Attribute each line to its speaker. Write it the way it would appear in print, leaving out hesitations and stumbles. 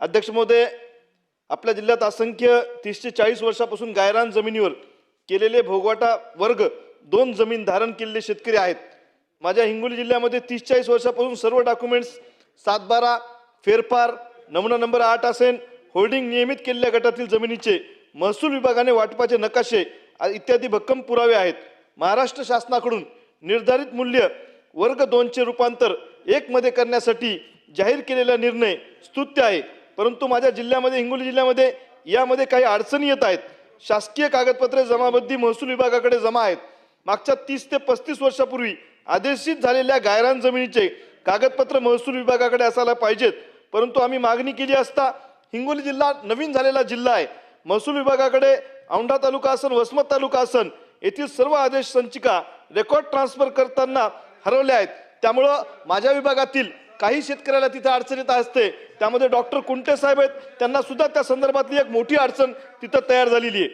Speaker 1: अध्यक्ष महोदय, आपल्या जिल्ह्यात असंख्य 30 ते 40 वर्षापासून गायरान जमिनीवर केलेले भोगवाटा वर्ग 2 जमीन धारण केलेले शेतकरी आहेत। माझ्या हिंगोली जिल्ह्यामध्ये 30-40 वर्षापासून सर्व डॉक्युमेंट्स 7/12 फेरफार नमुना नंबर 8 असेल होल्डिंग नियमित केलेल्या गटातील जमिनीचे महसूल विभागाने वाटपाचे नकाशे इत्यादी भक्कम पुरावे आहेत। महाराष्ट्र शासनाकडून निर्धारित मूल्य वर्ग 2 चे रूपांतर 1 मध्ये करण्यासाठी जाहीर केलेला निर्णय स्तुत्य आहे, परंतु माझ्या जिल्ह्यामध्ये हिंगोली जिल्ह्यामध्ये यामध्ये काही अडचणी येत आहेत। शासकीय कागदपत्रे जमाबंदी महसूल विभागाकडे जमा आहेत। मागच्या 30 ते 35 वर्षापूर्वी आदेशित झालेल्या गायरान जमिनीचे कागदपत्र महसूल विभागाकडे असायला पाहिजेत, परंतु आम्ही मागणी केली असता हिंगोली जिल्हा नवीन झालेला जिल्हा आहे। महसूल विभागाकडे औंढा तालुका असन वसमत तालुका असन येथील सर्व आदेश संचिका रेकॉर्ड ट्रान्सफर करताना हरवल्या आहेत। त्यामुळे माझ्या विभागातील काही शेतकऱ्याला तिथे अडचण येत असते। त्यामध्ये डॉक्टर कुंटे साहेब आहेत, त्यांना सुद्धा त्या संदर्भातली एक मोठी अडचण तिथे तयार झालेली आहे।